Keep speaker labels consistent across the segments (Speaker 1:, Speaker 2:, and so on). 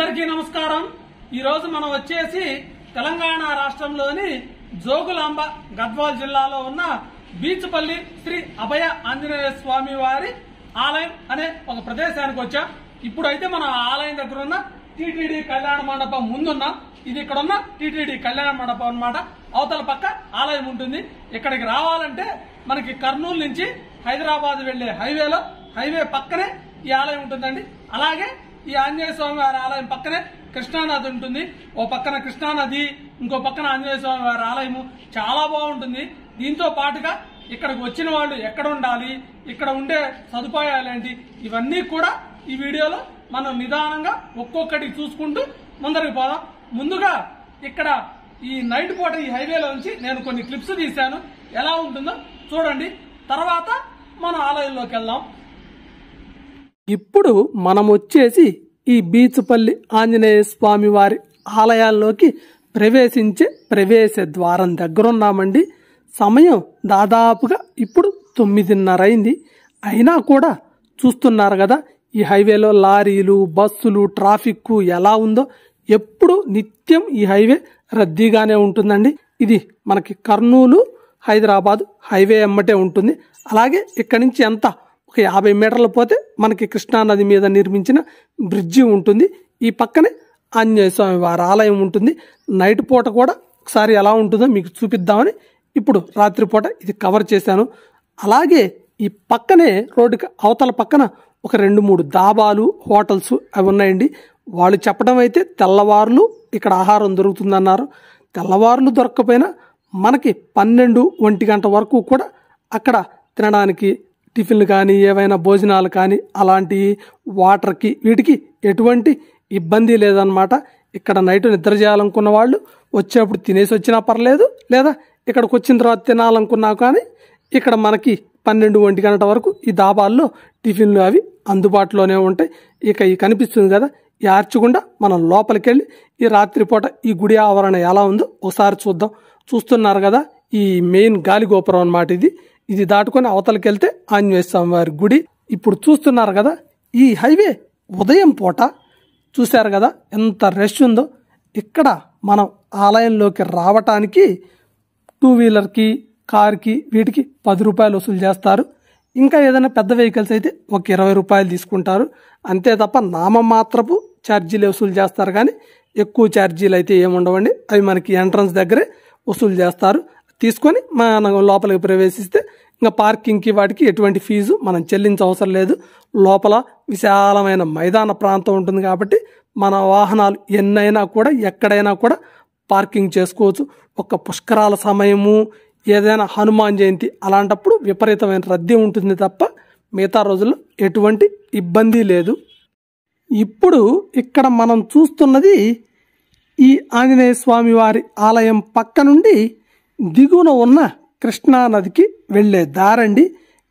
Speaker 1: అందరికీ నమస్కారం। ఈ రోజు మనం వచ్చేసి తెలంగాణ రాష్ట్రంలోని జోగులాంబ గద్వాల్ జిల్లాలో ఉన్న బీచ్పల్లి శ్రీ అభయ ఆంజనేయ స్వామి వారి ఆలయం అనే ఒక ప్రదేశానికి వచ్చాం। ఇప్పుడైతే మన ఆలయం దగ్గర ఉన్న టీటీడీ కళ్యాణ మండపం ముందున్నాం। ఇది ఇక్కడ ఉన్న టీటీడీ కళ్యాణ మండపం అన్నమాట। అవతల పక్క ఆలయం ఉంటుంది। ఇక్కడికి రావాలంటే మనకి కర్నూలు నుంచి హైదరాబాద్ వెళ్లే హైవే పక్కనే ఈ ఆలయం ఉంటుందండి। అలాగే ఈ ఆంజనేయ స్వామి వారి ఆలయం పక్కనే కృష్ణానది ఉంటుంది। ఓ పక్కన కృష్ణానది, ఇంకో పక్కన ఆంజనేయ స్వామి వారి ఆలయము చాలా బాగుంటుంది। దీంతో పాటుగా ఇక్కడికి వచ్చిన వాళ్ళు ఎక్కడ ఉండాలి, ఇక్కడ ఉండే సదుపాయాలేంటి, ఇవన్నీ కూడా ఈ వీడియోలో మనం నిదానంగా ఒక్కొక్కటి చూసుకుంటూ ముందరికి పోదాం। ముందుగా ఇక్కడ ఈ నైట్ పూట ఈ హైవేలో నుంచి నేను కొన్ని క్లిప్స్ తీశాను, ఎలా ఉంటుందో చూడండి। తర్వాత మన ఆలయంలోకి వెళ్దాం। ఇప్పుడు మనం వచ్చేసి ఈ బీచ్పల్లి ఆంజనేయ స్వామి వారి ఆలయాల్లోకి ప్రవేశించే ప్రవేశ ద్వారం దగ్గరున్నామండి। సమయం దాదాపుగా ఇప్పుడు 9:30 అయింది। అయినా కూడా చూస్తున్నారు కదా ఈ హైవేలో లారీలు, బస్సులు, ట్రాఫిక్ ఎలా ఉందో। ఎప్పుడు నిత్యం ఈ హైవే రద్దీగానే ఉంటుందండి। ఇది మనకి కర్నూలు హైదరాబాద్ హైవే ఎమ్మటే ఉంటుంది। అలాగే ఇక్కడి నుంచి ఎంత ఒక 50 మీటర్లు పోతే మనకి కృష్ణానది మీద నిర్మించిన బ్రిడ్జి ఉంటుంది। ఈ పక్కనే ఆంజనేయ స్వామి వారి ఆలయం ఉంటుంది। నైట్ పూట కూడా ఒకసారి ఎలా ఉంటుందో మీకు చూపిద్దామని ఇప్పుడు రాత్రిపూట ఇది కవర్ చేశాను। అలాగే ఈ పక్కనే రోడ్డుకి అవతల పక్కన ఒక 2-3 దాబాలు, హోటల్స్ అవి ఉన్నాయండి। వాళ్ళు చెప్పడం అయితే తెల్లవారులు ఇక్కడ ఆహారం దొరుకుతుందన్నారు। తెల్లవారులు దొరకకపోయినా మనకి 12-1 గంట వరకు కూడా అక్కడ తినడానికి టిఫిన్లు కానీ, ఏవైనా భోజనాలు కానీ, అలాంటి వాటర్కి వీటికి ఎటువంటి ఇబ్బంది లేదనమాట। ఇక్కడ నైట్ నిద్ర చేయాలనుకున్న వాళ్ళు వచ్చేప్పుడు తినేసి వచ్చినా పర్లేదు, లేదా ఇక్కడికి వచ్చిన తర్వాత తినాలనుకున్నా కానీ ఇక్కడ మనకి 12-1 గంట వరకు ఈ దాబాల్లో టిఫిన్లు అవి అందుబాటులోనే ఉంటాయి। ఇక ఈ కనిపిస్తుంది కదా ఈ ఆర్చిగుండా మనం లోపలికి వెళ్ళి ఈ రాత్రిపూట ఈ గుడి ఆవరణ ఎలా ఉందో ఒకసారి చూద్దాం। చూస్తున్నారు కదా ఈ మెయిన్ గాలి గోపురం అన్నమాట। ఇది దాటుకొని అవతలకి వెళ్తే ఆంజనేయ స్వామి వారి గుడి। ఇప్పుడు చూస్తున్నారు కదా ఈ హైవే ఉదయం పూట చూశారు కదా ఎంత రష్ ఉందో। ఇక్కడ మనం ఆలయంలోకి రావటానికి 2 వీలర్కి, కార్కి వీటికి 10 రూపాయలు వసూలు చేస్తారు। ఇంకా ఏదైనా పెద్ద వెహికల్స్ అయితే ఒక 20 రూపాయలు తీసుకుంటారు, అంతే తప్ప నామమాత్రపు ఛార్జీలు వసూలు చేస్తారు, కానీ ఎక్కువ ఛార్జీలు అయితే ఏముండవండి। అవి మనకి ఎంట్రన్స్ దగ్గరే వసూలు చేస్తారు। తీసుకొని మనం లోపలికి ప్రవేశిస్తే ఇంకా పార్కింగ్కి వాటికి ఎటువంటి ఫీజు మనం చెల్లించవసరం లేదు। లోపల విశాలమైన మైదాన ప్రాంతం ఉంటుంది కాబట్టి మన వాహనాలు ఎన్నైనా కూడా ఎక్కడైనా కూడా పార్కింగ్ చేసుకోవచ్చు। ఒక పుష్కరాల సమయము, ఏదైనా హనుమాన్ జయంతి అలాంటప్పుడు విపరీతమైన రద్దీ ఉంటుంది తప్ప మిగతా రోజుల్లో ఎటువంటి ఇబ్బంది లేదు। ఇప్పుడు ఇక్కడ మనం చూస్తున్నది ఈ ఆంజనేయ స్వామి వారి ఆలయం పక్క నుండి దిగువన ఉన్న కృష్ణానదికి వెళ్ళే దారండి।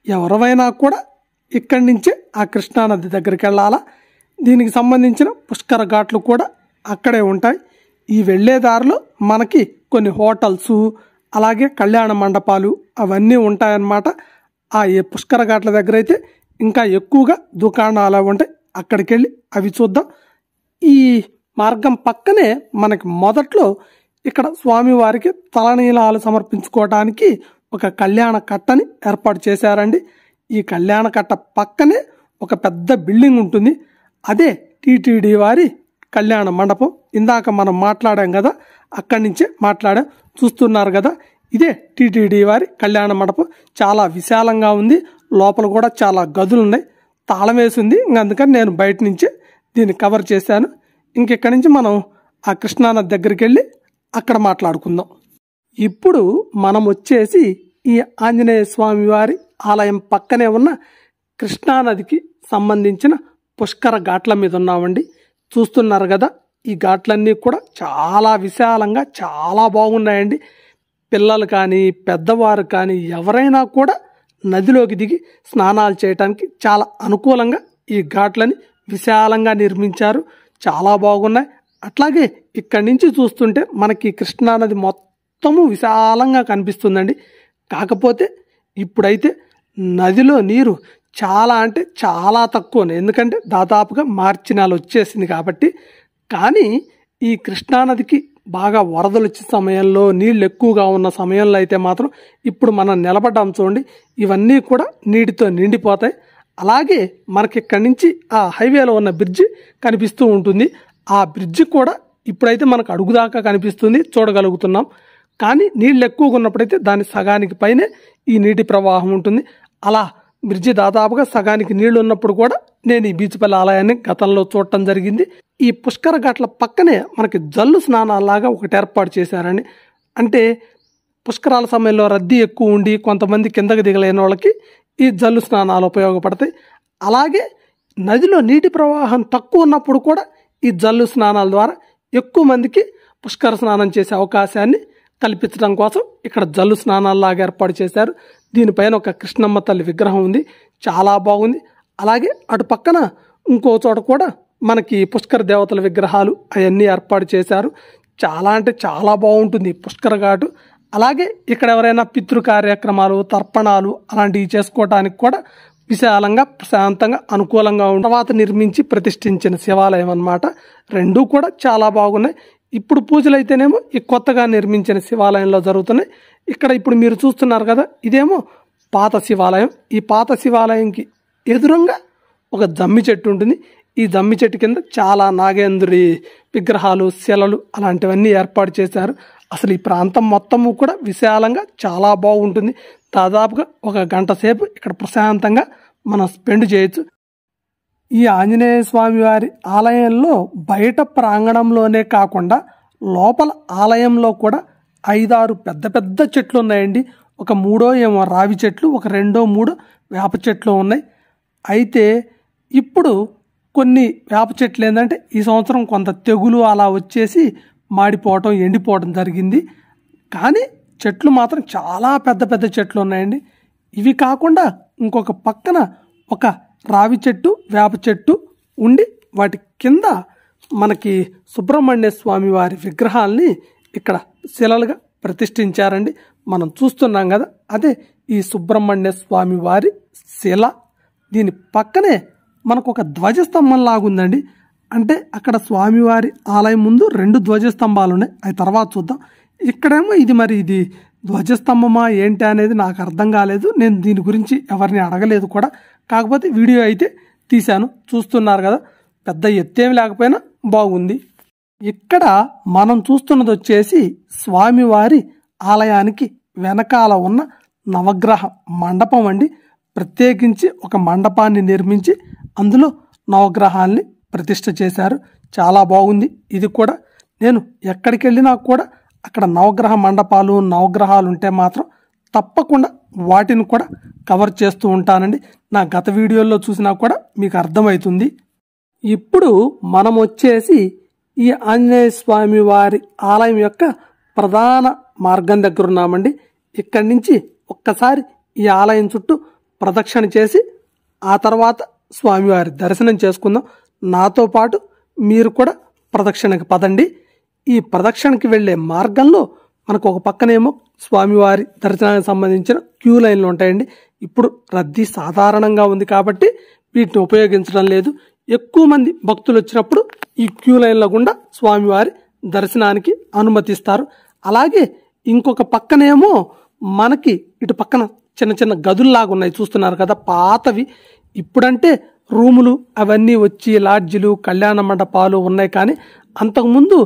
Speaker 1: ఎవరైనా కూడా ఇక్కడి నుంచే ఆ కృష్ణానది దగ్గరికి వెళ్ళాలా। దీనికి సంబంధించిన పుష్కర ఘాట్లు కూడా అక్కడే ఉంటాయి। ఈ వెళ్ళే దారిలో మనకి కొన్ని హోటల్స్, అలాగే కళ్యాణ మండపాలు అవన్నీ ఉంటాయన్నమాట। ఆ పుష్కర ఘాట్ల దగ్గర అయితే ఇంకా ఎక్కువగా దుకాణాలు అవి ఉంటాయి, అక్కడికి వెళ్ళి అవి చూద్దాం। ఈ మార్గం పక్కనే మనకి మొదట్లో ఇక్కడ స్వామివారికి తలనీలాలు సమర్పించుకోవడానికి ఒక కళ్యాణ కట్టని ఏర్పాటు చేశారండి। ఈ కళ్యాణ కట్ట పక్కనే ఒక పెద్ద బిల్డింగ్ ఉంటుంది, అదే టీటీడీ వారి కళ్యాణ మండపం। ఇందాక మనం మాట్లాడాం కదా, అక్కడి నుంచే మాట్లాడాం। చూస్తున్నారు కదా ఇదే టీటీడీ వారి కళ్యాణ మండపం। చాలా విశాలంగా ఉంది, లోపల కూడా చాలా గదులు ఉన్నాయి, తాళం వేసి ఉంది, అందుకని నేను బయట నుంచే దీన్ని కవర్ చేశాను। ఇంకెక్కడి నుంచి మనం ఆ కృష్ణానది దగ్గరికి వెళ్ళి అక్కడ మాట్లాడుకుందాం। ఇప్పుడు మనం వచ్చేసి ఈ ఆంజనేయ స్వామి వారి ఆలయం పక్కనే ఉన్న కృష్ణానదికి సంబంధించిన పుష్కర ఘాట్ల మీద ఉన్నామండి। చూస్తున్నారు కదా ఈ ఘాట్లన్నీ కూడా చాలా విశాలంగా చాలా బాగున్నాయండి। పిల్లలు కానీ పెద్దవారు కానీ ఎవరైనా కూడా నదిలోకి దిగి స్నానాలు చేయడానికి చాలా అనుకూలంగా ఈ ఘాట్లని విశాలంగా నిర్మించారు, చాలా బాగున్నాయి। అట్లాగే ఇక్కడి నుంచి చూస్తుంటే మనకి కృష్ణానది మొత్తము విశాలంగా కనిపిస్తుందండి। కాకపోతే ఇప్పుడైతే నదిలో నీరు చాలా అంటే చాలా తక్కువ, ఎందుకంటే దాదాపుగా మార్చి నెల వచ్చేసింది కాబట్టి కానీ ఈ కృష్ణానదికి బాగా వరదలు వచ్చే సమయంలో నీళ్ళు ఎక్కువగా ఉన్న సమయంలో అయితే మాత్రం ఇప్పుడు మనం నిలబడ్డాం చూడండి, ఇవన్నీ కూడా నీటితో నిండిపోతాయి. అలాగే మనకి ఇక్కడి నుంచి ఆ హైవేలో ఉన్న బ్రిడ్జి కనిపిస్తూ ఉంటుంది. ఆ బ్రిడ్జి కూడా ఇప్పుడైతే మనకు అడుగుదాకా కనిపిస్తుంది, చూడగలుగుతున్నాం. కానీ నీళ్ళు ఎక్కువగా ఉన్నప్పుడైతే దాని సగానికి పైనే ఈ నీటి ప్రవాహం ఉంటుంది. అలా బ్రిడ్జి దాదాపుగా సగానికి నీళ్లు ఉన్నప్పుడు కూడా నేను ఈ బీచుపల్లి ఆలయాన్ని గతంలో చూడటం జరిగింది. ఈ పుష్కర ఘాట్ల పక్కనే మనకి జల్లు స్నానాలాగా ఒకటి ఏర్పాటు చేశారండి. అంటే పుష్కరాల సమయంలో రద్దీ ఎక్కువ ఉండి కొంతమంది కిందకి దిగలేని వాళ్ళకి ఈ జల్లు స్నానాలు ఉపయోగపడతాయి. అలాగే నదిలో నీటి ప్రవాహం తక్కువ ఉన్నప్పుడు కూడా ఈ జల్లు స్నానాల ద్వారా ఎక్కువ మందికి పుష్కర స్నానం చేసే అవకాశాన్ని కల్పించడం కోసం ఇక్కడ జల్లు స్నానాల్లాగా ఏర్పాటు చేశారు. దీనిపైన ఒక కృష్ణమ్మ తల్లి విగ్రహం ఉంది, చాలా బాగుంది. అలాగే అటు పక్కన ఇంకో చోట కూడా మనకి పుష్కర దేవతల విగ్రహాలు అవన్నీ ఏర్పాటు చేశారు. చాలా అంటే చాలా బాగుంటుంది పుష్కర ఘాటు. అలాగే ఇక్కడ ఎవరైనా పితృ కార్యక్రమాలు, తర్పణాలు అలాంటివి చేసుకోవడానికి కూడా విశాలంగా ప్రశాంతంగా అనుకూలంగా ఉన్న తర్వాత నిర్మించి ప్రతిష్ఠించిన శివాలయం అన్నమాట. రెండూ కూడా చాలా బాగున్నాయి. ఇప్పుడు పూజలు అయితేనేమో ఈ కొత్తగా నిర్మించిన శివాలయంలో జరుగుతున్నాయి. ఇక్కడ ఇప్పుడు మీరు చూస్తున్నారు కదా, ఇదేమో పాత శివాలయం. ఈ పాత శివాలయంకి ఎదురుగా ఒక జమ్మి చెట్టు ఉంటుంది. ఈ జమ్మి చెట్టు కింద చాలా నాగేంద్రుడి విగ్రహాలు, శిలలు అలాంటివన్నీ ఏర్పాటు చేశారు. అసలు ఈ ప్రాంతం మొత్తము కూడా విశాలంగా చాలా బాగుంటుంది. దాదాపుగా ఒక గంట సేపు ఇక్కడ ప్రశాంతంగా మనం స్పెండ్ చేయొచ్చు. ఈ ఆంజనేయ స్వామి వారి ఆలయంలో బయట ప్రాంగణంలోనే కాకుండా లోపల ఆలయంలో కూడా 5-6 పెద్ద పెద్ద చెట్లు ఉన్నాయండి. ఒక 3 ఏమో రావి చెట్లు, ఒక 2-3 వేప చెట్లు ఉన్నాయి. అయితే ఇప్పుడు కొన్ని వేప చెట్లు ఏంటంటే ఈ సంవత్సరం కొంత తెగులు అలా వచ్చేసి మాడిపోవటం, ఎండిపోవడం జరిగింది. కానీ చెట్లు మాత్రం చాలా పెద్ద పెద్ద చెట్లు ఉన్నాయండి. ఇవి కాకుండా ఇంకొక పక్కన ఒక రావి చెట్టు, వేప చెట్టు ఉండి వాటి కింద మనకి సుబ్రహ్మణ్య స్వామి వారి విగ్రహాల్ని ఇక్కడ శిలలుగా ప్రతిష్ఠించారండి. మనం చూస్తున్నాం కదా, అదే ఈ సుబ్రహ్మణ్య స్వామి వారి శిల. దీని పక్కనే మనకు ఒక ధ్వజస్తంభం లాగుందండి. అంటే అక్కడ స్వామివారి ఆలయం ముందు 2 ధ్వజస్తంభాలు ఉన్నాయి, అవి తర్వాత చూద్దాం. ఇక్కడేమో ఇది ధ్వజస్తంభమా ఏంటి అనేది నాకు అర్థం కాలేదు. నేను దీని గురించి ఎవరిని అడగలేదు కూడా. కాకపోతే వీడియో అయితే తీశాను, చూస్తున్నారు కదా. పెద్ద ఎత్తేమి లేకపోయినా బాగుంది. ఇక్కడ మనం చూస్తున్నది వచ్చేసి స్వామివారి ఆలయానికి వెనకాల ఉన్న నవగ్రహ మండపం అండి. ప్రత్యేకించి ఒక మండపాన్ని నిర్మించి అందులో నవగ్రహాల్ని ప్రతిష్ఠ చేశారు. చాలా బాగుంది. ఇది కూడా నేను ఎక్కడికి వెళ్ళినా కూడా అక్కడ నవగ్రహ మండపాలు, నవగ్రహాలు ఉంటే మాత్రం తప్పకుండా వాటిని కూడా కవర్ చేస్తూ ఉంటానండి. నా గత వీడియోల్లో చూసినా కూడా మీకు అర్థమవుతుంది. ఇప్పుడు మనం వచ్చేసి ఈ ఆంజనేయ స్వామి వారి ఆలయం యొక్క ప్రధాన మార్గం దగ్గర ఉన్నామండి. ఇక్కడి నుంచి ఒక్కసారి ఈ ఆలయం చుట్టూ ప్రదక్షిణ చేసి ఆ తర్వాత స్వామివారి దర్శనం చేసుకుందాం. నాతో పాటు మీరు కూడా ప్రదక్షిణకి పదండి. ఈ ప్రదక్షిణకి వెళ్ళే మార్గంలో మనకు ఒక పక్కనేమో స్వామివారి దర్శనానికి సంబంధించిన క్యూ లైన్లు ఉంటాయండి. ఇప్పుడు రద్దీ సాధారణంగా ఉంది కాబట్టి వీటిని ఉపయోగించడం లేదు. ఎక్కువ మంది భక్తులు వచ్చినప్పుడు ఈ క్యూ లైన్ల గుండా స్వామివారి దర్శనానికి అనుమతిస్తారు. అలాగే ఇంకొక పక్కనేమో మనకి ఇటు పక్కన చిన్న చిన్న గదుల్లాగా ఉన్నాయి, చూస్తున్నారు కదా, పాతవి. ఇప్పుడంటే రూములు అవన్నీ వచ్చి లాడ్జిలు, కళ్యాణ మండపాలు ఉన్నాయి. కానీ అంతకుముందు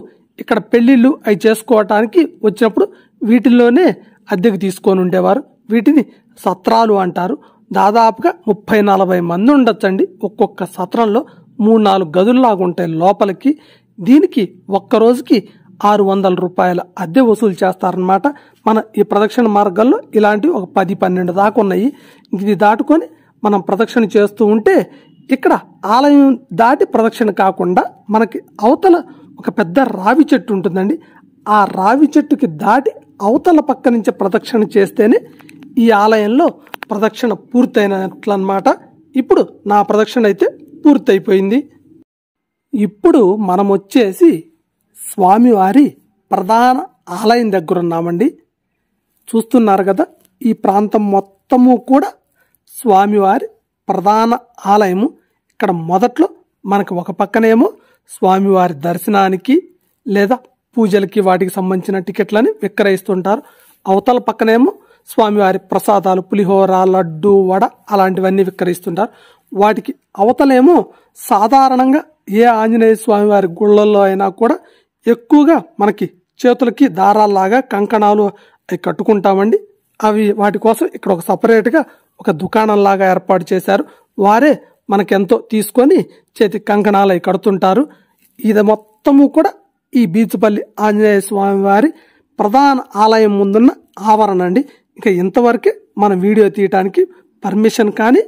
Speaker 1: ఇక్కడ పెళ్లిళ్ళు అవి చేసుకోవటానికి వచ్చినప్పుడు వీటిల్లోనే అద్దెకు తీసుకొని ఉండేవారు. వీటిని సత్రాలు అంటారు. దాదాపుగా 30-40 మంది ఉండొచ్చండి. ఒక్కొక్క సత్రంలో 3-4 గదుల్లాగా ఉంటాయి లోపలికి. దీనికి ఒక్క రోజుకి 600 రూపాయల అద్దె వసూలు చేస్తారనమాట. మన ఈ ప్రదక్షిణ మార్గంలో ఇలాంటివి ఒక 10-12 దాకా ఉన్నాయి. ఇది దాటుకొని మనం ప్రదక్షిణ చేస్తూ ఉంటే ఇక్కడ ఆలయం దాటి ప్రదక్షిణ కాకుండా మనకి అవతల ఒక పెద్ద రావి చెట్టు ఉంటుందండి. ఆ రావి చెట్టుకి దాటి అవతల పక్క నుంచి ప్రదక్షిణ చేస్తేనే ఈ ఆలయంలో ప్రదక్షిణ పూర్తయినట్లన్నమాట. ఇప్పుడు నా ప్రదక్షిణ అయితే పూర్తయిపోయింది. ఇప్పుడు మనం వచ్చేసి స్వామివారి ప్రధాన ఆలయం దగ్గర ఉన్నామండి. చూస్తున్నారు కదా, ఈ ప్రాంతం మొత్తము కూడా స్వామివారి ప్రధాన ఆలయము. ఇక్కడ మొదట్లో మనకు ఒక పక్కనేమో స్వామివారి దర్శనానికి లేదా పూజలకి వాటికి సంబంధించిన టికెట్లని విక్రయిస్తుంటారు. అవతల పక్కనేమో స్వామివారి ప్రసాదాలు, పులిహోర, లడ్డు, వడ అలాంటివన్నీ విక్రయిస్తుంటారు. వాటికి అవతలేమో సాధారణంగా ఏ ఆంజనేయ స్వామివారి గుళ్ళల్లో అయినా కూడా ఎక్కువగా మనకి చేతులకి దారాల్లాగా కంకణాలు అవి కట్టుకుంటామండి. అవి వాటి కోసం ఇక్కడ ఒక సపరేట్గా ఒక దుకాణంలాగా ఏర్పాటు చేశారు. వారే మనకెంతో తీసుకొని చేతికి కంకణాలు అవి కడుతుంటారు. ఇది మొత్తము కూడా ఈ బీచుపల్లి ఆంజనేయ స్వామి వారి ప్రధాన ఆలయం ముందున్న ఆవరణ అండి. ఇక ఇంతవరకే మనం వీడియో తీయటానికి పర్మిషన్ కానీ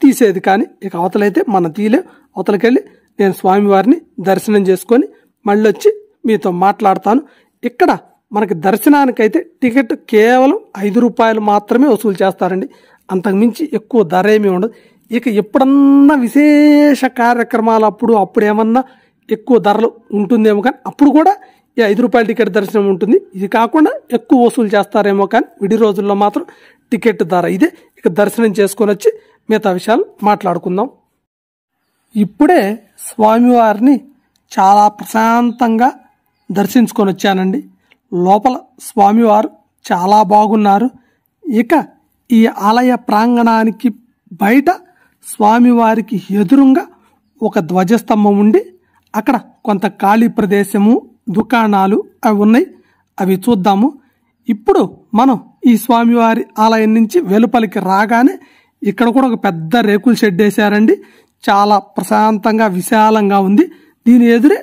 Speaker 1: తీసేది కానీ ఇక అవతలైతే మనం తీయలేం. అవతలకెళ్ళి నేను స్వామివారిని దర్శనం చేసుకొని మళ్ళీ వచ్చి మీతో మాట్లాడతాను. ఇక్కడ మనకి దర్శనానికైతే టికెట్ కేవలం 5 రూపాయలు మాత్రమే వసూలు చేస్తారండి. అంతకుమించి ఎక్కువ ధర ఏమీ ఉండదు. ఇక ఎప్పుడన్నా విశేష కార్యక్రమాలు అప్పుడు ఏమన్నా ఎక్కువ ధరలు ఉంటుందేమో కానీ అప్పుడు కూడా ఈ 5 రూపాయల టికెట్ దర్శనం ఉంటుంది. ఇది కాకుండా ఎక్కువ వసూలు చేస్తారేమో కానీ విడి రోజుల్లో మాత్రం టికెట్ ధర ఇదే. ఇక దర్శనం చేసుకొని వచ్చి మిగతా విషయాలు మాట్లాడుకుందాం. ఇప్పుడే స్వామివారిని చాలా ప్రశాంతంగా దర్శించుకొని వచ్చానండి. లోపల స్వామివారు చాలా బాగున్నారు. ఇక ఈ ఆలయ ప్రాంగణానికి బయట స్వామివారికి ఎదురుగా ఒక ధ్వజస్తంభం ఉండి అక్కడ కొంత ఖాళీ ప్రదేశము, దుకాణాలు అవి ఉన్నాయి. అవి చూద్దాము. ఇప్పుడు మనం ఈ స్వామివారి ఆలయం నుంచి వెలుపలికి రాగానే ఇక్కడ కూడా ఒక పెద్ద రేకుల షెడ్ వేశారండి. చాలా ప్రశాంతంగా విశాలంగా ఉంది. దీని ఎదురే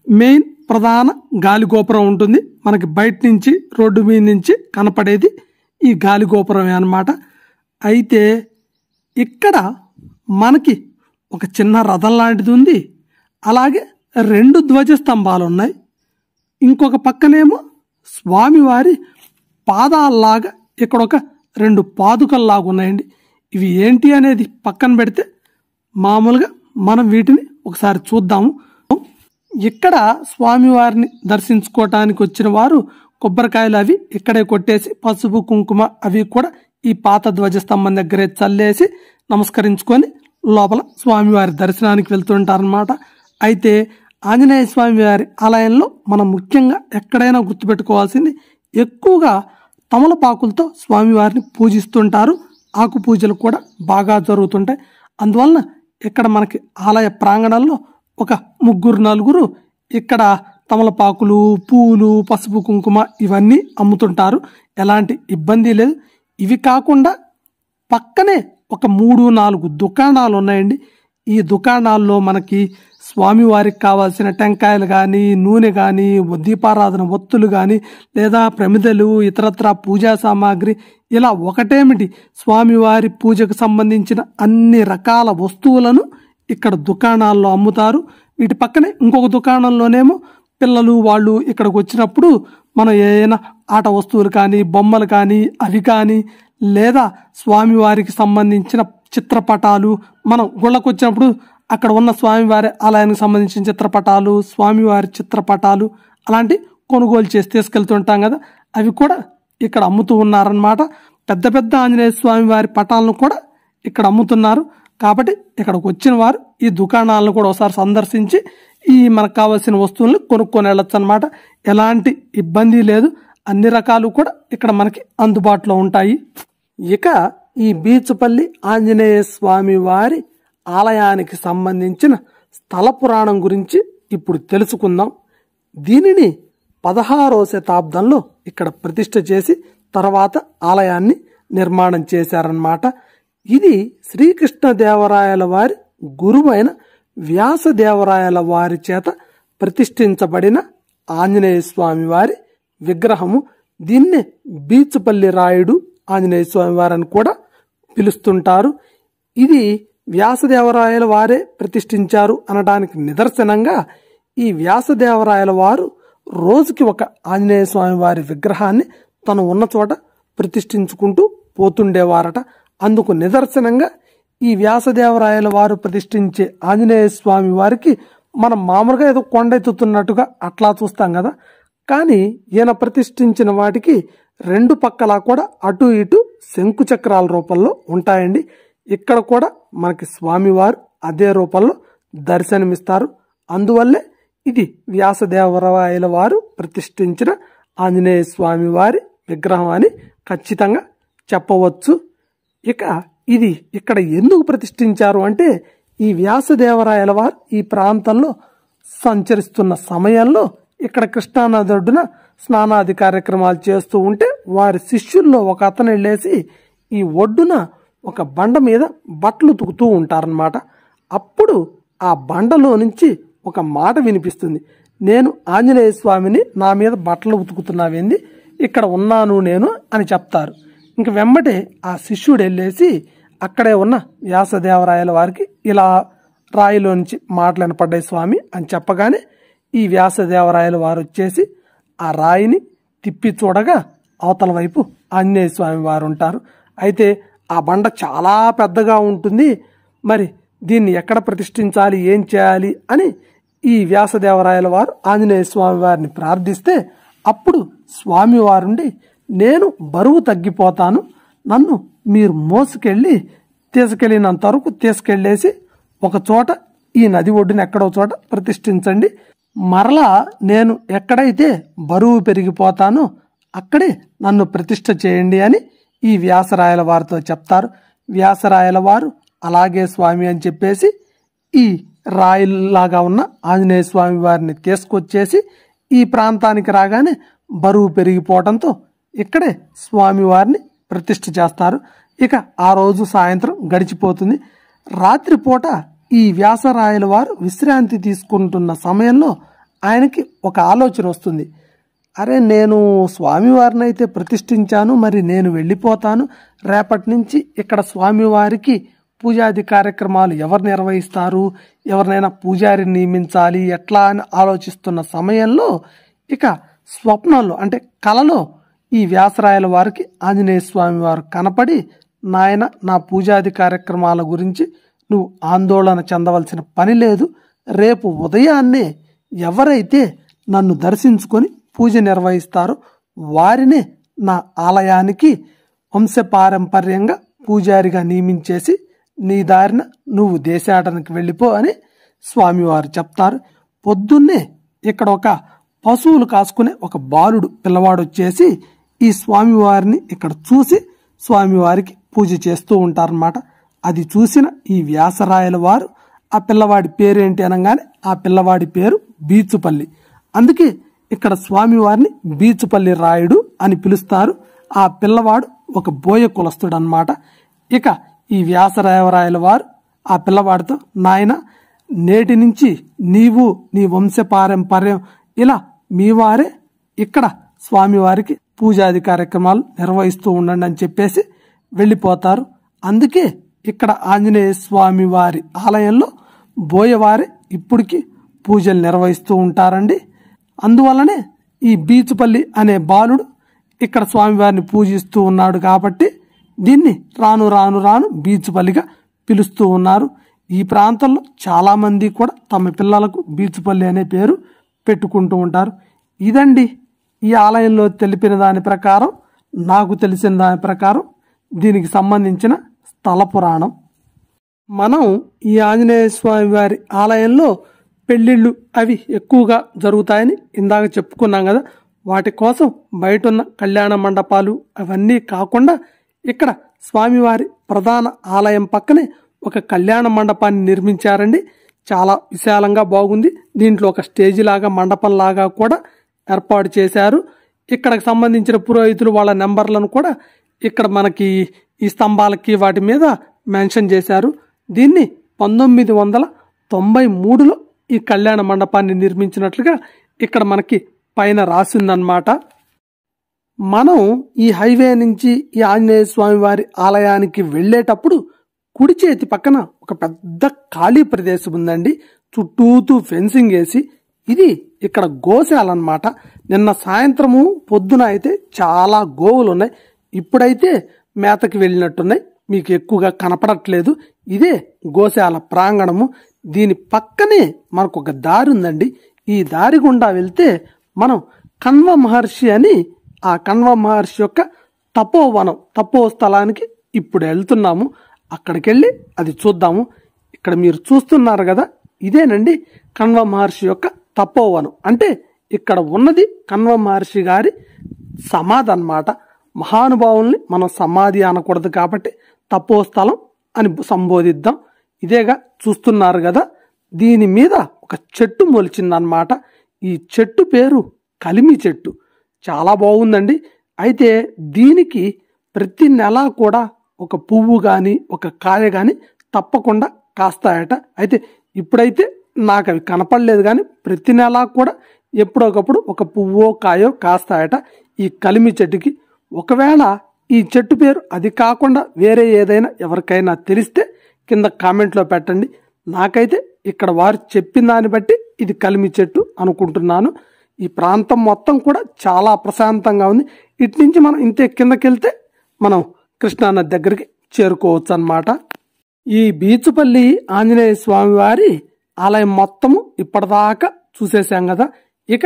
Speaker 1: మెయిన్ ప్రధాన గాలి గోపురం ఉంటుంది. మనకి బయట నుంచి రోడ్డు మీద నుంచి కనపడేది ఈ గాలి గోపురమే అన్నమాట. అయితే ఇక్కడ మనకి ఒక చిన్న రథం లాంటిది ఉంది. అలాగే 2 ధ్వజస్తంభాలు ఉన్నాయి. ఇంకొక పక్కనేమో స్వామివారి పాదాల్లాగా ఇక్కడ ఒక 2 పాదుకల్లాగా ఉన్నాయండి. ఇవి ఏంటి అనేది పక్కన పెడితే మామూలుగా మనం వీటిని ఒకసారి చూద్దాము. ఇక్కడ స్వామివారిని దర్శించుకోవటానికి వచ్చిన వారు కొబ్బరికాయలు అవి ఇక్కడే కొట్టేసి పసుపు కుంకుమ అవి కూడా ఈ పాత ధ్వజస్తంభం దగ్గరే చల్లేసి నమస్కరించుకొని లోపల స్వామివారి దర్శనానికి వెళ్తుంటారనమాట. అయితే ఆంజనేయ స్వామి వారి ఆలయంలో మనం ముఖ్యంగా ఎక్కడైనా గుర్తుపెట్టుకోవాల్సింది ఎక్కువగా తమలపాకులతో స్వామివారిని పూజిస్తుంటారు. ఆకు పూజలు కూడా బాగా జరుగుతుంటాయి. అందువలన ఇక్కడ మనకి ఆలయ ప్రాంగణంలో ఒక 3-4 ఇక్కడ తమలపాకులు, పూలు, పసుపు కుంకుమ ఇవన్నీ అమ్ముతుంటారు. ఎలాంటి ఇబ్బంది లేదు. ఇవి కాకుండా పక్కనే ఒక 3-4 దుకాణాలు ఉన్నాయండి. ఈ దుకాణాల్లో మనకి స్వామివారికి కావాల్సిన టెంకాయలు కానీ, నూనె కానీ, దీపారాధన ఒత్తులు కానీ, లేదా ప్రమిదలు, ఇతరత్రా పూజా సామాగ్రి ఇలా ఒకటేమిటి స్వామివారి పూజకు సంబంధించిన అన్ని రకాల వస్తువులను ఇక్కడ దుకాణాల్లో అమ్ముతారు. వీటి పక్కనే ఇంకొక దుకాణంలోనేమో పిల్లలు వాళ్ళు ఇక్కడికి వచ్చినప్పుడు మనం ఏదైనా ఆట వస్తువులు కానీ, బొమ్మలు కానీ, అవి కానీ, లేదా స్వామివారికి సంబంధించిన చిత్రపటాలు, మనం గుళ్ళకు వచ్చినప్పుడు అక్కడ ఉన్న స్వామివారి ఆలయానికి సంబంధించిన చిత్రపటాలు, స్వామివారి చిత్రపటాలు అలాంటి కొనుగోలు చేసి తీసుకెళ్తుంటాం కదా, అవి కూడా ఇక్కడ అమ్ముతూ ఉన్నారనమాట. పెద్ద పెద్ద ఆంజనేయ స్వామి వారి పటాలను కూడా ఇక్కడ అమ్ముతున్నారు. కాబట్టి ఇక్కడికి వచ్చిన వారు ఈ దుకాణాలను కూడా ఒకసారి సందర్శించి ఈ మనకు కావాల్సిన వస్తువులను కొనుక్కొని వెళ్ళొచ్చు అనమాట. ఎలాంటి ఇబ్బంది లేదు. అన్ని రకాలు కూడా ఇక్కడ మనకి అందుబాటులో ఉంటాయి. ఇక ఈ బీచుపల్లి ఆంజనేయ స్వామి వారి ఆలయానికి సంబంధించిన స్థల పురాణం గురించి ఇప్పుడు తెలుసుకుందాం. దీనిని 16వ శతాబ్దంలో ఇక్కడ ప్రతిష్ఠ చేసి తర్వాత ఆలయాన్ని నిర్మాణం చేశారన్నమాట. ఇది శ్రీకృష్ణదేవరాయల వారి గురువైన వ్యాసదేవరాయల వారి చేత ప్రతిష్ఠించబడిన ఆంజనేయ స్వామి వారి విగ్రహము. దీన్నే బీచుపల్లి రాయుడు ఆంజనేయ స్వామి వారిని కూడా పిలుస్తుంటారు. ఇది వ్యాసదేవరాయల వారే ప్రతిష్ఠించారు అనడానికి నిదర్శనంగా ఈ వ్యాసదేవరాయల వారు రోజుకి ఒక ఆంజనేయ స్వామి వారి విగ్రహాన్ని తను ఉన్న చోట ప్రతిష్ఠించుకుంటూ పోతుండేవారట. అందుకు నిదర్శనంగా ఈ వ్యాసదేవరాయల వారు ప్రతిష్ఠించే ఆంజనేయ స్వామి వారికి మనం మామూలుగా ఏదో కొండెత్తుతున్నట్టుగా అట్లా చూస్తాం కదా, కానీ ఈయన ప్రతిష్ఠించిన వాటికి 2 పక్కలా కూడా అటు ఇటు శంకు చక్రాల రూపంలో ఉంటాయండి. ఇక్కడ కూడా మనకి స్వామివారు అదే రూపంలో దర్శనమిస్తారు. అందువల్లే ఇది వ్యాసదేవరాయల వారు ప్రతిష్ఠించిన ఆంజనేయ స్వామి వారి విగ్రహం అని ఖచ్చితంగా చెప్పవచ్చు. ఇక ఇది ఇక్కడ ఎందుకు ప్రతిష్ఠించారు అంటే, ఈ వ్యాసదేవరాయల వారు ఈ ప్రాంతంలో సంచరిస్తున్న సమయంలో ఇక్కడ కృష్ణానది ఒడ్డున స్నానాది కార్యక్రమాలు చేస్తూ ఉంటే వారి శిష్యుల్లో ఒక అతను వెళ్ళేసి ఈ ఒడ్డున ఒక బండ మీద బట్టలు ఉతుకుతూ ఉంటారనమాట. అప్పుడు ఆ బండలో నుంచి ఒక మాట వినిపిస్తుంది, నేను ఆంజనేయ స్వామిని, నా మీద బట్టలు ఉతుకుతున్నావేంది, ఇక్కడ ఉన్నాను నేను అని చెప్తారు. ఇంక వెంబటే ఆ శిష్యుడు వెళ్ళేసి అక్కడే ఉన్న వ్యాసదేవరాయల వారికి ఇలా రాయిలో నుంచి మాటలు వినపడ్డాయి స్వామి అని చెప్పగానే ఈ వ్యాసదేవరాయల వారు వచ్చేసి ఆ రాయిని తిప్పి చూడగా అవతల వైపు ఆంజనేయ స్వామి వారు ఉంటారు. అయితే ఆ బండ చాలా పెద్దగా ఉంటుంది, మరి దీన్ని ఎక్కడ ప్రతిష్ఠించాలి, ఏం చేయాలి అని ఈ వ్యాసదేవరాయల వారు ఆంజనేయ స్వామి వారిని ప్రార్థిస్తే అప్పుడు స్వామివారుండి, నేను బరువు తగ్గిపోతాను, నన్ను మీరు మోసుకెళ్ళి తీసుకెళ్ళినంత వరకు తీసుకెళ్ళేసి ఒక చోట ఈ నది ఒడ్డున ఎక్కడో చోట ప్రతిష్ఠించండి, మరలా నేను ఎక్కడైతే బరువు పెరిగిపోతానో అక్కడే నన్ను ప్రతిష్ఠ చేయండి అని ఈ వ్యాసరాయల వారితో చెప్తారు. వ్యాసరాయల వారు అలాగే స్వామి అని చెప్పేసి ఈ రాయిలాగా ఉన్న ఆంజనేయ స్వామి వారిని తీసుకొచ్చేసి ఈ ప్రాంతానికి రాగానే బరువు పెరిగిపోవడంతో ఇక్కడే స్వామివారిని ప్రతిష్ఠ చేస్తారు. ఇక ఆ రోజు సాయంత్రం గడిచిపోతుంది. రాత్రిపూట ఈ వ్యాసరాయల వారు విశ్రాంతి తీసుకుంటున్న సమయంలో ఆయనకి ఒక ఆలోచన వస్తుంది, అరే నేను స్వామివారిని అయితే ప్రతిష్ఠించాను, మరి నేను వెళ్ళిపోతాను, రేపటి నుంచి ఇక్కడ స్వామివారికి పూజాది కార్యక్రమాలు ఎవరు నిర్వహిస్తారు, ఎవరినైనా పూజారిని నియమించాలి ఎట్లా అని ఆలోచిస్తున్న సమయంలో ఇక స్వప్నంలో అంటే కలలో ఈ వ్యాసరాయల వారికి ఆంజనేయ స్వామి వారు కనపడి, నాయన నా పూజాది కార్యక్రమాల గురించి నువ్వు ఆందోళన చెందవలసిన పని లేదు, రేపు ఉదయాన్నే ఎవరైతే నన్ను దర్శించుకొని పూజ నిర్వహిస్తారో వారినే నా ఆలయానికి వంశపారంపర్యంగా పూజారిగా నియమించేసి నీ దారిన నువ్వు దేశాటనకి వెళ్ళిపో అని స్వామివారు చెప్తారు. పొద్దున్నే ఇక్కడ ఒక పశువులు కాసుకునే ఒక బాలుడు పిల్లవాడు వచ్చేసి ఈ స్వామివారిని ఇక్కడ చూసి స్వామివారికి పూజ చేస్తూ ఉంటారన్నమాట. అది చూసిన ఈ వ్యాసరాయల వారు ఆ పిల్లవాడి పేరేంటి అనగానే ఆ పిల్లవాడి పేరు బీచుపల్లి, అందుకే ఇక్కడ స్వామివారిని బీచుపల్లి రాయుడు అని పిలుస్తారు. ఆ పిల్లవాడు ఒక బోయ కులస్తుడు అన్నమాట. ఇక ఈ వ్యాసరాయల వారు ఆ పిల్లవాడితో, నాయన నేటి నుంచి నీవు నీ వంశపారంపర్యం ఇలా మీ వారే ఇక్కడ స్వామివారికి పూజాది కార్యక్రమాలు నిర్వహిస్తూ ఉండండి అని చెప్పేసి వెళ్ళిపోతారు. అందుకే ఇక్కడ ఆంజనేయ స్వామి వారి ఆలయంలో బోయవారే ఇప్పటికి పూజలు నిర్వహిస్తూ ఉంటారండి. అందువల్లనే ఈ బీచుపల్లి అనే బాలుడు ఇక్కడ స్వామివారిని పూజిస్తూ ఉన్నాడు కాబట్టి దీన్ని రాను రాను రాను బీచుపల్లిగా పిలుస్తూ ఉన్నారు. ఈ ప్రాంతంలో చాలామంది కూడా తమ పిల్లలకు బీచుపల్లి అనే పేరు పెట్టుకుంటూ ఉంటారు. ఇదండి ఈ ఆలయంలో తెలిపిన దాని ప్రకారం, నాకు తెలిసిన దాని ప్రకారం దీనికి సంబంధించిన స్థల పురాణం. మనం ఈ ఆంజనేయ స్వామి వారి ఆలయంలో పెళ్ళిళ్ళు అవి ఎక్కువగా జరుగుతాయని ఇందాక చెప్పుకున్నాం కదా, వాటి కోసం బయట ఉన్న కళ్యాణ మండపాలు అవన్నీ కాకుండా ఇక్కడ స్వామివారి ప్రధాన ఆలయం పక్కనే ఒక కళ్యాణ మండపాన్ని నిర్మించారండి. చాలా విశాలంగా బాగుంది. దీంట్లో ఒక స్టేజి లాగా మండపం లాగా కూడా ఏర్పాటు చేశారు. ఇక్కడికి సంబంధించిన పురోహితులు వాళ్ళ నెంబర్లను కూడా ఇక్కడ మనకి ఈ స్తంభాలకి వాటి మీద మెన్షన్ చేశారు. దీన్ని 1993లో ఈ కళ్యాణ మండపాన్ని నిర్మించినట్లుగా ఇక్కడ మనకి పైన రాసిందన్నమాట. మనం ఈ హైవే నుంచి ఈ ఆంజనేయ స్వామి వారి ఆలయానికి వెళ్ళేటప్పుడు కుడి చేతి పక్కన ఒక పెద్ద ఖాళీ ప్రదేశం ఉందండి. చుట్టూతూ ఫెన్సింగ్ వేసి, ఇది ఇక్కడ గోశాల అన్నమాట. నిన్న సాయంత్రము పొద్దున అయితే చాలా గోవులు ఉన్నాయి, ఇప్పుడైతే మేతకి వెళ్ళినట్టున్నాయి, మీకు ఎక్కువగా కనపడట్లేదు. ఇదే గోశాల ప్రాంగణము. దీని పక్కనే మనకు ఒక దారి ఉందండి. ఈ దారి గుండా వెళ్తే మనం కణ్వ మహర్షి అని, ఆ కణ్వ మహర్షి యొక్క తపోవనం, తపో స్థలానికి ఇప్పుడు వెళ్తున్నాము. అక్కడికి వెళ్ళి అది చూద్దాము. ఇక్కడ మీరు చూస్తున్నారు కదా, ఇదేనండి కణ్వ మహర్షి యొక్క తపోవనం. అంటే ఇక్కడ ఉన్నది కణ్వ మహర్షి గారి సమాధి అన్నమాట. మహానుభావుల్ని మనం సమాధి అనకూడదు కాబట్టి తపోస్థలం అని సంబోధిద్దాం. ఇదేగా చూస్తున్నారు కదా, దీని మీద ఒక చెట్టు మొలిచిందన్నమాట. ఈ చెట్టు పేరు కలిమి చెట్టు. చాలా బాగుందండి. అయితే దీనికి ప్రతి నెల కూడా ఒక పువ్వు కానీ ఒక కాయ కానీ తప్పకుండా కాస్తాయట. అయితే ఇప్పుడైతే నాకు అవి కనపడలేదు, కానీ ప్రతి నెల కూడా ఎప్పుడొకప్పుడు ఒక పువ్వో కాయో కాస్తాయట ఈ కలిమి చెట్టుకి. ఒకవేళ ఈ చెట్టు పేరు అది కాకుండా వేరే ఏదైనా ఎవరికైనా తెలిస్తే కింద కామెంట్లో పెట్టండి. నాకైతే ఇక్కడ వారు చెప్పిన దాన్ని బట్టి ఇది కలిమి చెట్టు అనుకుంటున్నాను. ఈ ప్రాంతం మొత్తం కూడా చాలా ప్రశాంతంగా ఉంది. ఇటు నుంచి మనం ఇంతే కిందకి వెళ్తే మనం కృష్ణానది దగ్గరికి చేరుకోవచ్చు అన్నమాట. ఈ బీచుపల్లి ఆంజనేయ స్వామి వారి ఆలయం మొత్తము ఇప్పటిదాకా చూసేసాం కదా. ఇక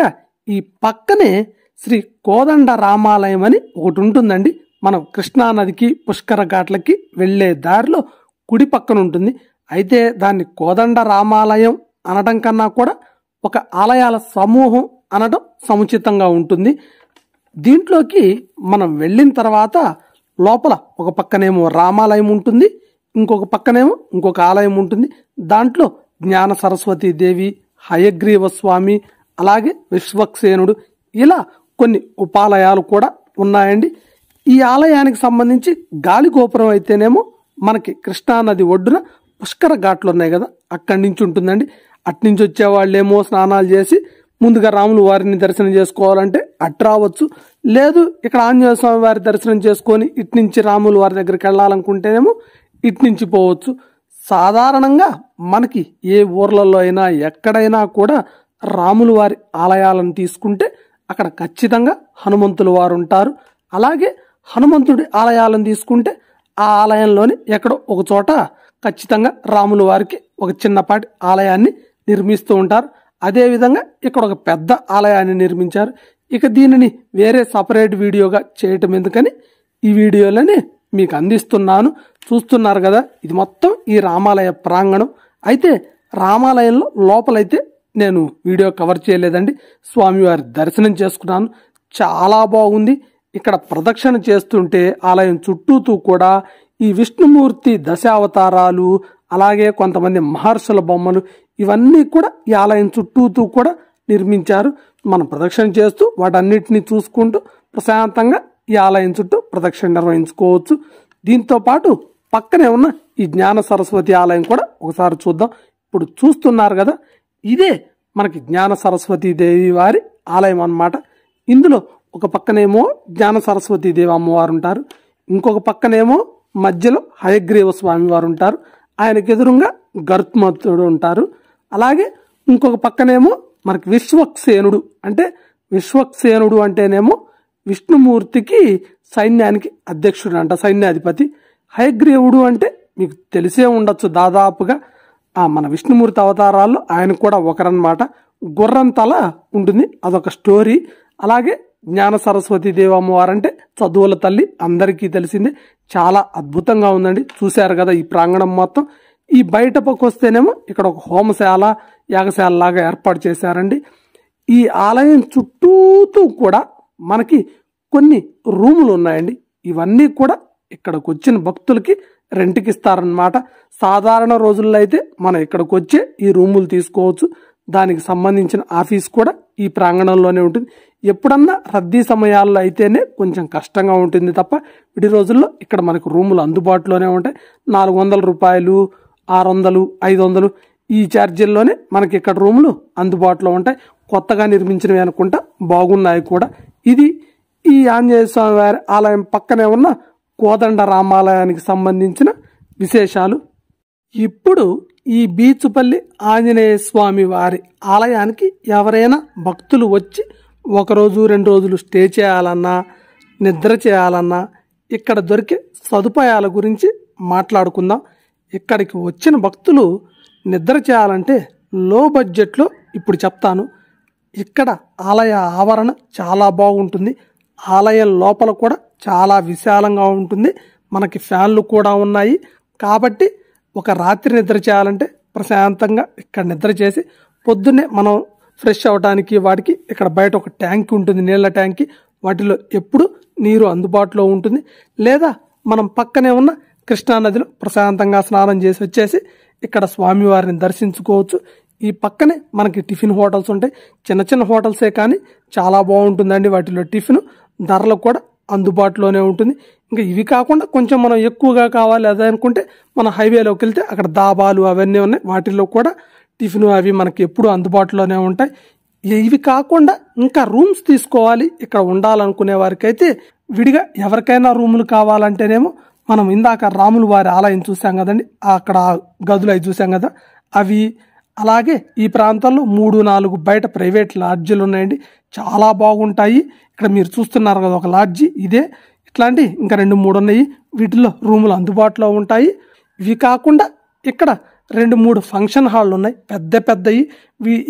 Speaker 1: ఈ పక్కనే శ్రీ కోదండ రామాలయం అని ఒకటి ఉంటుందండి. మనం కృష్ణానదికి పుష్కర ఘాట్లకి వెళ్లే దారిలో కుడి పక్కన ఉంటుంది. అయితే దాన్ని కోదండ రామాలయం అనడం కన్నా కూడా ఒక ఆలయాల సమూహం అనడం సముచితంగా ఉంటుంది. దీంట్లోకి మనం వెళ్ళిన తర్వాత లోపల ఒక పక్కనేమో రామాలయం ఉంటుంది, ఇంకొక పక్కనేమో ఇంకొక ఆలయం ఉంటుంది. దాంట్లో జ్ఞాన సరస్వతీ దేవి, హయగ్రీవ స్వామి, అలాగే విశ్వక్సేనుడు, ఇలా కొన్ని ఉపాలయాలు కూడా ఉన్నాయండి. ఈ ఆలయానికి సంబంధించి గాలి గోపురం అయితేనేమో మనకి కృష్ణానది ఒడ్డున పుష్కర ఘాట్లు ఉన్నాయి కదా, అక్కడి నుంచి ఉంటుందండి. అట్నుంచి వచ్చే వాళ్ళేమో స్నానాలు చేసి ముందుగా రాములు వారిని దర్శనం చేసుకోవాలంటే అటు రావచ్చు. లేదు ఇక్కడ ఆంజనేయ స్వామి వారి దర్శనం చేసుకొని ఇటు నుంచి రాములు వారి దగ్గరికి వెళ్ళాలనుకుంటేనేమో ఇటు నుంచి పోవచ్చు. సాధారణంగా మనకి ఏ ఊర్లలో అయినా ఎక్కడైనా కూడా రాములు వారి ఆలయాలను తీసుకుంటే అక్కడ ఖచ్చితంగా హనుమంతుల వారు ఉంటారు. అలాగే హనుమంతుడి ఆలయాలను తీసుకుంటే ఆ ఆలయంలోని ఎక్కడో ఒక చోట ఖచ్చితంగా రాముల వారికి ఒక చిన్నపాటి ఆలయాన్ని నిర్మిస్తూ ఉంటారు. అదేవిధంగా ఇక్కడ ఒక పెద్ద ఆలయాన్ని నిర్మించారు. ఇక దీనిని వేరే సపరేట్ వీడియోగా చేయటం ఎందుకని ఈ వీడియోలని మీకు అందిస్తున్నాను. చూస్తున్నారు కదా, ఇది మొత్తం ఈ రామాలయ ప్రాంగణం. అయితే రామాలయంలో లోపలైతే నేను వీడియో కవర్ చేయలేదండి. స్వామివారి దర్శనం చేసుకున్నాను, చాలా బాగుంది. ఇక్కడ ప్రదక్షిణ చేస్తుంటే ఆలయం చుట్టూతూ కూడా ఈ విష్ణుమూర్తి దశావతారాలు, అలాగే కొంతమంది మహర్షుల బొమ్మలు, ఇవన్నీ కూడా ఈ ఆలయం చుట్టూతూ కూడా నిర్మించారు. మనం ప్రదక్షిణ చేస్తూ వాటన్నిటిని చూసుకుంటూ ప్రశాంతంగా ఈ ఆలయం చుట్టూ ప్రదక్షిణ నిర్వహించుకోవచ్చు. దీంతో పాటు పక్కనే ఉన్న ఈ జ్ఞాన సరస్వతి ఆలయం కూడా ఒకసారి చూద్దాం. ఇప్పుడు చూస్తున్నారు కదా, ఇదే మనకి జ్ఞాన సరస్వతీ దేవి వారి ఆలయం అన్నమాట. ఇందులో ఒక పక్కనేమో జ్ఞాన సరస్వతీ దేవి అమ్మవారు ఉంటారు, ఇంకొక పక్కనేమో మధ్యలో హయగ్రీవ స్వామి వారు ఉంటారు, ఆయనకు ఎదురుగా గరుత్మంతుడు ఉంటారు. అలాగే ఇంకొక పక్కనేమో మనకి విశ్వక్సేనుడు, అంటే విశ్వక్సేనుడు అంటేనేమో విష్ణుమూర్తికి సైన్యానికి అధ్యక్షుడు అంట, సైన్యాధిపతి. హయగ్రీవుడు అంటే మీకు తెలిసే ఉండొచ్చు, దాదాపుగా మన విష్ణుమూర్తి అవతారాల్లో ఆయన కూడా ఒకరన్నమాట. గుర్రం తల ఉంటుంది, అదొక స్టోరీ. అలాగే జ్ఞాన సరస్వతి దేవి అమ్మవారంటే చదువుల తల్లి, అందరికీ తెలిసిందే. చాలా అద్భుతంగా ఉందండి. చూశారు కదా ఈ ప్రాంగణం మొత్తం. ఈ బయట పక్క వస్తేనేమో ఇక్కడ ఒక హోమశాల, యాగశాల లాగా ఏర్పాటు చేశారండి. ఈ ఆలయం చుట్టూతూ కూడా మనకి కొన్ని రూములు ఉన్నాయండి. ఇవన్నీ కూడా ఇక్కడికి వచ్చిన భక్తులకి రెంట్కి ఇస్తారనమాట. సాధారణ రోజుల్లో అయితే మనం ఇక్కడికి వచ్చే ఈ రూములు తీసుకోవచ్చు. దానికి సంబంధించిన ఆఫీస్ కూడా ఈ ప్రాంగణంలోనే ఉంటుంది. ఎప్పుడన్నా రద్దీ సమయాల్లో అయితేనే కొంచెం కష్టంగా ఉంటుంది తప్ప విడి రోజుల్లో ఇక్కడ మనకు రూములు అందుబాటులోనే ఉంటాయి. 400 రూపాయలు, 600, 500 ఈ ఛార్జీల్లోనే మనకి ఇక్కడ రూములు అందుబాటులో ఉంటాయి. కొత్తగా నిర్మించినవి అనుకుంటా, బాగున్నాయి కూడా. ఇది ఈ ఆంజనేయ స్వామి వారి ఆలయం పక్కనే ఉన్న కోదండ రామాలయానికి సంబంధించిన విశేషాలు. ఇప్పుడు ఈ బీచుపల్లి ఆంజనేయ స్వామి వారి ఆలయానికి ఎవరైనా భక్తులు వచ్చి 1 రోజు 2 రోజులు స్టే చేయాలన్నా, నిద్ర చేయాలన్నా ఇక్కడ దొరికే సదుపాయాల గురించి మాట్లాడుకుందాం. ఇక్కడికి వచ్చిన భక్తులు నిద్ర చేయాలంటే లో బడ్జెట్లో ఇప్పుడు చెప్తాను. ఇక్కడ ఆలయ ఆవరణ చాలా బాగుంటుంది. ఆలయం లోపల కూడా చాలా విశాలంగా ఉంటుంది. మనకి ఫ్యాన్లు కూడా ఉన్నాయి. కాబట్టి ఒక రాత్రి నిద్ర చేయాలంటే ప్రశాంతంగా ఇక్కడ నిద్ర చేసి పొద్దున్నే మనం ఫ్రెష్ అవడానికి వాటికి ఇక్కడ బయట ఒక ట్యాంక్ ఉంటుంది, నీళ్ళ ట్యాంకి. వాటిలో ఎప్పుడు నీరు అందుబాటులో ఉంటుంది. లేదా మనం పక్కనే ఉన్న కృష్ణానదిలో ప్రశాంతంగా స్నానం చేసి వచ్చేసి ఇక్కడ స్వామివారిని దర్శించుకోవచ్చు. ఈ పక్కనే మనకి టిఫిన్ హోటల్స్ ఉంటాయి. చిన్న చిన్న హోటల్సే కానీ చాలా బాగుంటుందండి. వాటిలో టిఫిన్ ధరలు కూడా అందుబాటులోనే ఉంటుంది. ఇంకా ఇవి కాకుండా కొంచెం మనం ఎక్కువగా కావాలి అదే అనుకుంటే మన హైవేలోకి వెళ్తే అక్కడ దాబాలు అవన్నీ ఉన్నాయి. వాటిల్లో కూడా టిఫిన్ అవి మనకి ఎప్పుడు అందుబాటులోనే ఉంటాయి. ఇవి కాకుండా ఇంకా రూమ్స్ తీసుకోవాలి ఇక్కడ ఉండాలనుకునే వారికి అయితే విడిగా ఎవరికైనా రూములు కావాలంటేనేమో మనం ఇందాక రాముల వారి ఆలయం చూసాం కదండి, అక్కడ గదులు అవి చూసాం కదా, అవి అలాగే ఈ ప్రాంతంలో 3-4 బయట ప్రైవేట్ లాడ్జీలు ఉన్నాయండి. చాలా బాగుంటాయి. ఇక్కడ మీరు చూస్తున్నారు కదా ఒక లాడ్జీ ఇదే. ఇట్లాంటి ఇంకా 2-3 ఉన్నాయి. వీటిల్లో రూములు అందుబాటులో ఉంటాయి. ఇవి కాకుండా ఇక్కడ 2-3 ఫంక్షన్ హాళ్ళు ఉన్నాయి, పెద్ద పెద్దవి.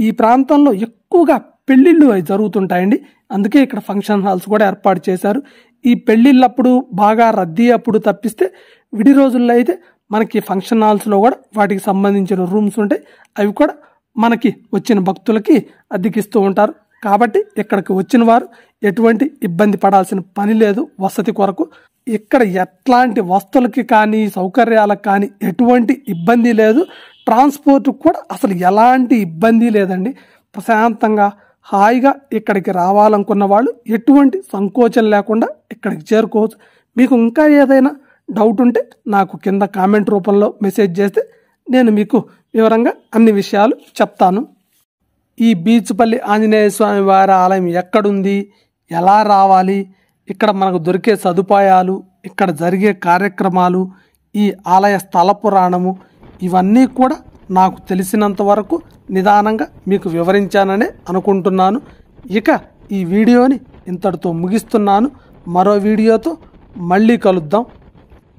Speaker 1: ఈ ప్రాంతంలో ఎక్కువగా పెళ్లిళ్ళు అవి జరుగుతుంటాయండి. అందుకే ఇక్కడ ఫంక్షన్ హాల్స్ కూడా ఏర్పాటు చేశారు. ఈ పెళ్లిళ్ళప్పుడు బాగా రద్దీ అప్పుడు తప్పిస్తే విడి రోజుల్లో అయితే మనకి ఫంక్షన్ హాల్స్లో కూడా వాటికి సంబంధించిన రూమ్స్ ఉంటాయి. అవి కూడా మనకి వచ్చిన భక్తులకి అద్దెకిస్తూ ఉంటారు. కాబట్టి ఇక్కడికి వచ్చిన వారు ఎటువంటి ఇబ్బంది పడాల్సిన పని లేదు వసతి కొరకు. ఇక్కడ ఎట్లాంటి వస్తువులకి కానీ సౌకర్యాలకు కానీ ఎటువంటి ఇబ్బంది లేదు. ట్రాన్స్పోర్ట్ కూడా అసలు ఎలాంటి ఇబ్బంది లేదండి. ప్రశాంతంగా హాయిగా ఇక్కడికి రావాలనుకున్న వాళ్ళు ఎటువంటి సంకోచం లేకుండా ఇక్కడికి చేరుకోవచ్చు. మీకు ఇంకా ఏదైనా డౌట్ ఉంటే నాకు కింద కామెంట్ రూపంలో మెసేజ్ చేస్తే నేను మీకు వివరంగా అన్ని విషయాలు చెప్తాను. ఈ బీచుపల్లి ఆంజనేయ స్వామి వారి ఆలయం ఎక్కడుంది, ఎలా రావాలి, ఇక్కడ మనకు దొరికే సదుపాయాలు, ఇక్కడ జరిగే కార్యక్రమాలు, ఈ ఆలయ స్థల పురాణము, ఇవన్నీ కూడా నాకు తెలిసినంత వరకు నిదానంగా మీకు వివరించాననే అనుకుంటున్నాను. ఇక ఈ వీడియోని ఇంతటితో ముగిస్తున్నాను. మరో వీడియోతో మళ్ళీ కలుద్దాం.